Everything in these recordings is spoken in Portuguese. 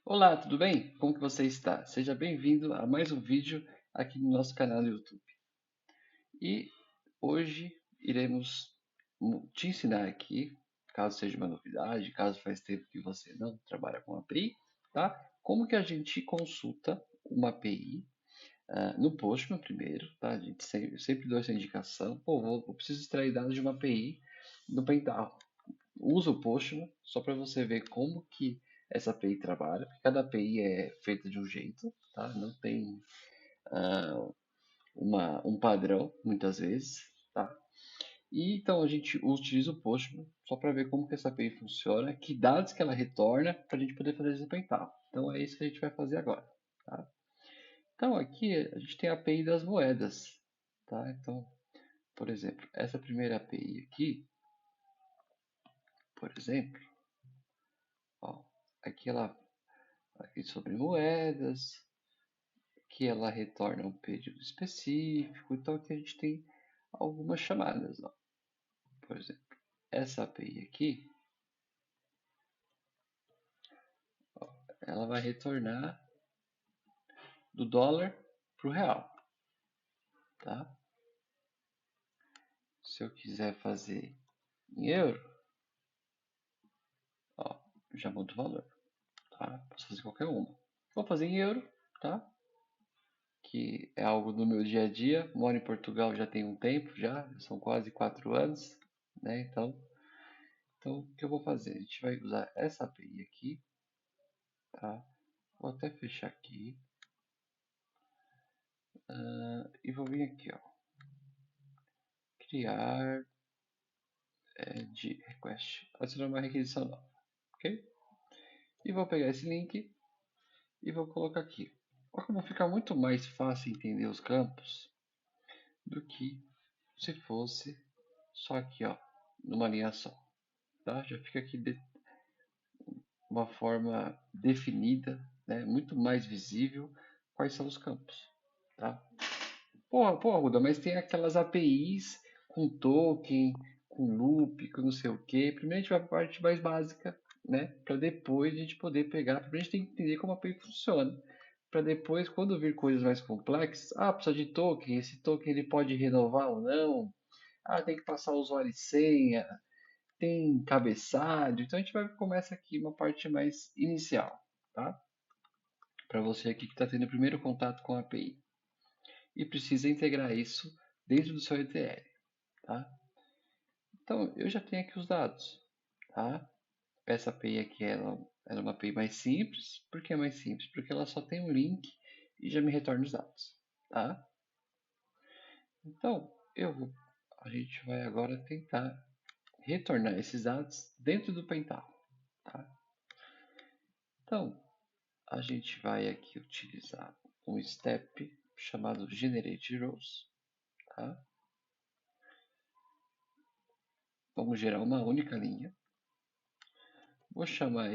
Olá, tudo bem? Como que você está? Seja bem-vindo a mais um vídeo aqui no nosso canal no YouTube. E hoje iremos te ensinar aqui, caso seja uma novidade, caso faz tempo que você não trabalha com API, tá? Como que a gente consulta uma API no Postman primeiro, tá? A gente sempre dá essa indicação. Pô, eu preciso extrair dados de uma API no Pentaho. Usa o Postman só para você ver como que essa API trabalha, porque cada API é feita de um jeito, tá? Não tem ah, um padrão, muitas vezes, tá? E então a gente utiliza o Postman só para ver como que essa API funciona, que dados que ela retorna para a gente poder fazer desempenhar. Então é isso que a gente vai fazer agora, tá? Então aqui a gente tem a API das moedas, tá? Então, por exemplo, essa primeira API aqui, por exemplo, ó, aqui ela aqui sobre moedas, que ela retorna um período específico. Então aqui a gente tem algumas chamadas, ó. Por exemplo, essa API aqui, ó, ela vai retornar do dólar para o real, tá? Se eu quiser fazer em euro, ó, já muda o valor, tá? Posso fazer qualquer uma. Vou fazer em euro, tá? Que é algo do meu dia a dia. Moro em Portugal já tem um tempo, já são quase 4 anos, né? Então, o que eu vou fazer? A gente vai usar essa API aqui, tá? Vou até fechar aqui. E vou vir aqui, ó. Criar de request. Adicionar uma requisição nova, ok? E vou pegar esse link e vou colocar aqui. Olha como fica muito mais fácil entender os campos do que se fosse só aqui, ó, numa linha só, tá? Já fica aqui de uma forma definida, né? Muito mais visível quais são os campos, tá? Porra, Ruda, mas tem aquelas APIs com token, com loop, com não sei o quê. Primeiro a gente vai para a parte mais básica, né? Para depois a gente poder pegar. Primeiro a gente tem que entender como a API funciona. Para depois, quando vir coisas mais complexas, precisa de token. Esse token ele pode renovar ou não. Tem que passar usuário e senha. Tem cabeçalho. Então a gente vai começar aqui uma parte mais inicial, tá? Para você aqui que está tendo o primeiro contato com a API e precisa integrar isso dentro do seu ETL, tá? Então, eu já tenho aqui os dados, tá? Essa API aqui ela é uma API mais simples. Por que é mais simples? Porque ela só tem um link e já me retorna os dados, tá? Então, a gente vai agora tentar retornar esses dados dentro do Pentaho, tá? Então, a gente vai aqui utilizar um step chamado Generate Rows, tá? Vamos gerar uma única linha. Vou chamar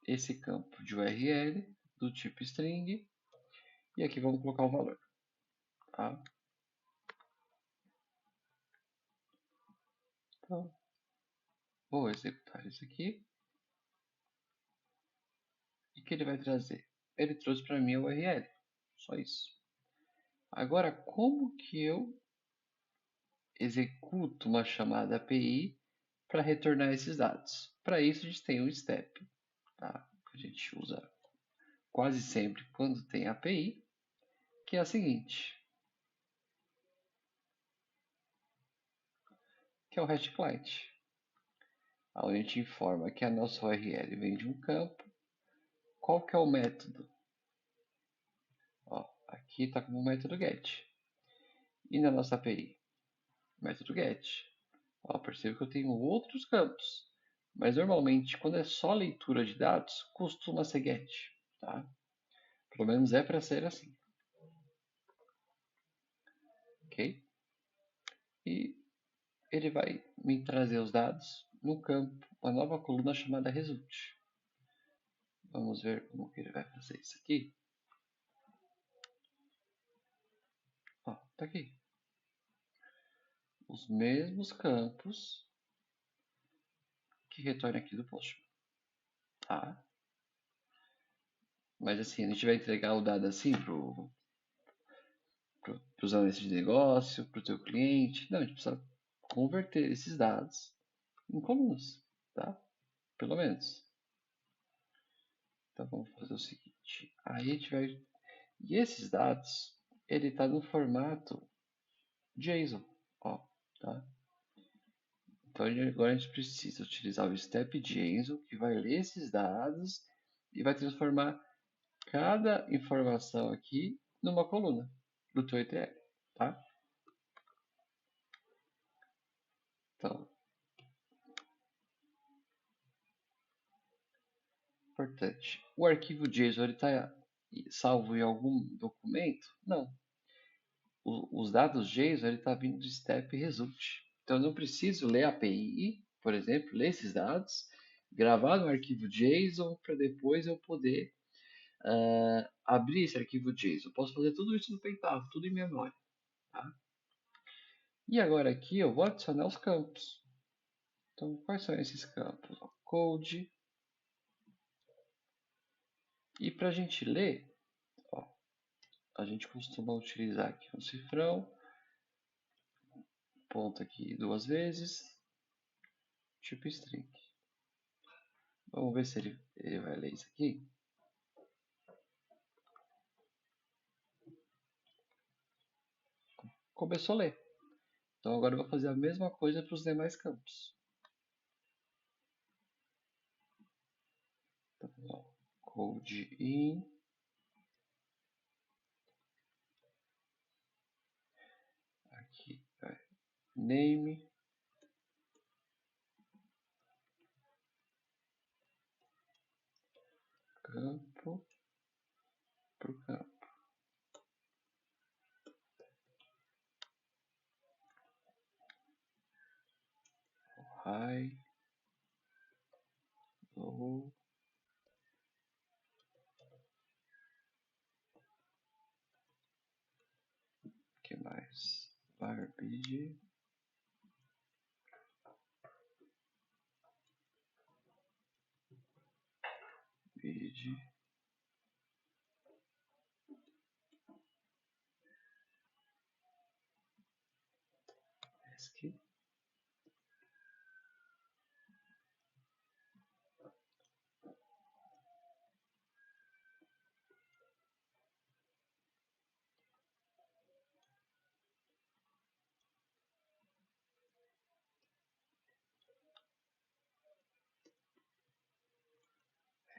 esse campo de URL do tipo string e aqui vamos colocar o valor, tá? Então, vou executar isso aqui e o que ele vai trazer? Ele trouxe para mim a URL, só isso. Agora, como que eu executo uma chamada API para retornar esses dados? Para isso, a gente tem um step, tá? Que a gente usa quase sempre quando tem API, que é a seguinte, que é o REST Client, onde a gente informa que a nossa URL vem de um campo. Qual que é o método? Ó, aqui está como método get. E na nossa API? Método get. Ó, percebo que eu tenho outros campos. Mas normalmente, quando é só leitura de dados, costuma ser get. Tá? Pelo menos é para ser assim. Ok? E ele vai me trazer os dados no campo, uma nova coluna chamada result. Vamos ver como que ele vai fazer isso aqui. Ó, tá aqui. Os mesmos campos que retorna aqui do Postman. Tá? Mas assim, a gente vai entregar o dado assim para os analistas de negócio, para o teu cliente. Não, a gente precisa converter esses dados em colunas, tá? Pelo menos. Então vamos fazer o seguinte. Aí a gente vai... E esses dados, ele está no formato JSON, ó, tá? Então agora a gente precisa utilizar o step JSON, que vai ler esses dados e vai transformar cada informação aqui numa coluna do teu ETL, tá? Então, importante. O arquivo JSON está salvo em algum documento? Não. Os dados JSON está vindo do step result. Então eu não preciso ler a API, por exemplo, ler esses dados, gravar no arquivo JSON para depois eu poder abrir esse arquivo JSON. Eu posso fazer tudo isso no Pentavo, tudo em memória. Tá? E agora aqui eu vou adicionar os campos. Então, quais são esses campos? Code. E para a gente ler, ó, a gente costuma utilizar aqui um cifrão, ponto aqui 2 vezes, tipo string. Vamos ver se ele vai ler isso aqui. Começou a ler. Então agora eu vou fazer a mesma coisa para os demais campos. Então, ó, code in. Aqui, name. Campo. Para o campo. High. Low. O que mais? Garbage. Bid. Esqui.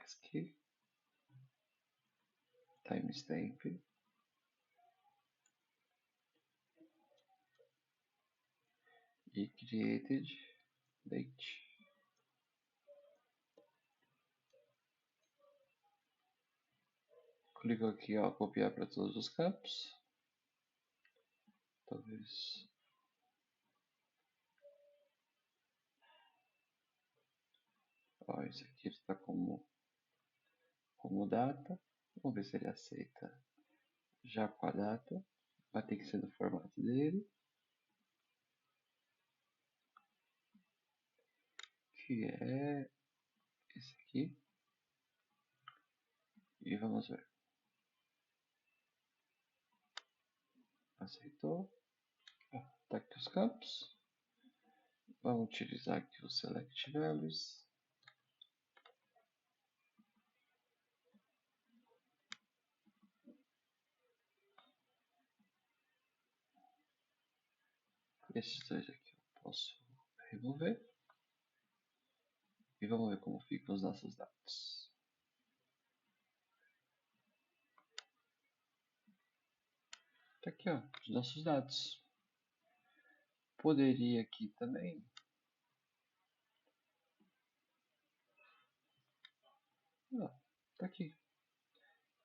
Esqui. Timestamp. E created date. Clico aqui, ó, copiar para todos os campos. Talvez. Ó, esse aqui está como data. Vamos ver se ele aceita já com a data. Vai ter que ser no formato dele. Que é esse aqui. E vamos ver. Aceitou. Tá aqui os campos. Vamos utilizar aqui o select values. Esses dois aqui eu posso remover. E vamos ver como ficam os nossos dados. Tá aqui, ó, os nossos dados. Poderia aqui também. Ó, tá aqui.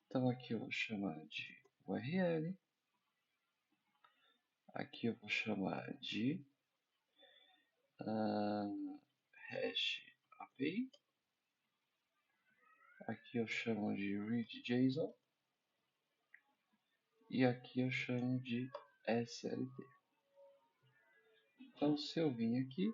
Então aqui eu vou chamar de URL. Aqui eu vou chamar de hash API. Aqui eu chamo de read.json. E aqui eu chamo de SLT. Então se eu vim aqui,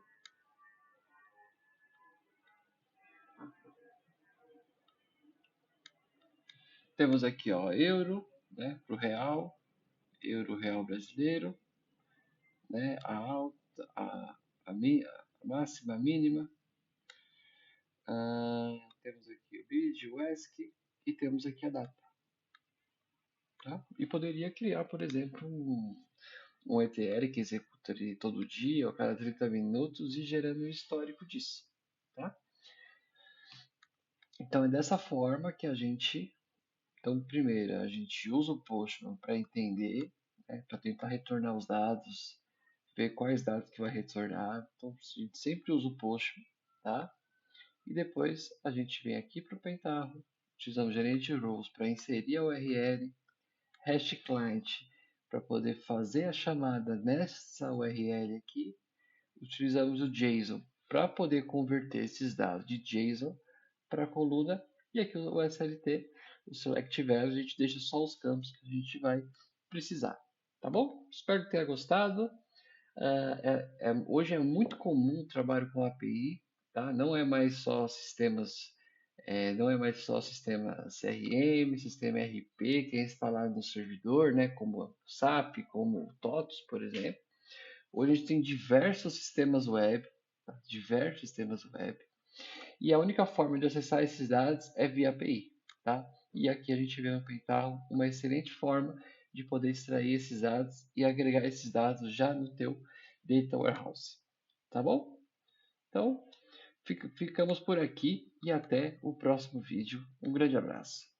Temos aqui, ó, euro, né, para o real, euro, real brasileiro, né, a alta, a máxima, a mínima. Temos aqui o BID, o ESC e temos aqui a data. Tá? E poderia criar, por exemplo, um ETL que executa ali todo dia, ou a cada 30 minutos, e gerando um histórico disso. Tá? Então é dessa forma que a gente. Então, primeiro, a gente usa o Postman para entender, né, para tentar retornar os dados, ver quais dados que vai retornar. Então, a gente sempre usa o Postman, tá? E depois a gente vem aqui para o Pentaho, utilizamos o gerente roles para inserir a URL, hash client para poder fazer a chamada nessa URL aqui, utilizamos o JSON para poder converter esses dados de JSON para a coluna e aqui o SLT, o Select Values, a gente deixa só os campos que a gente vai precisar, tá bom? Espero que tenha gostado. Hoje é muito comum o trabalho com API, tá? Não é mais só sistemas, não é mais só sistema CRM, sistema RP que é instalado no servidor, né? Como o SAP, como o TOTOS, por exemplo. Hoje a gente tem diversos sistemas web, tá? Diversos sistemas web, e a única forma de acessar esses dados é via API, tá? E aqui a gente vê no Pentaho uma excelente forma de poder extrair esses dados e agregar esses dados já no teu Data Warehouse, tá bom? Então, ficamos por aqui e até o próximo vídeo. Um grande abraço.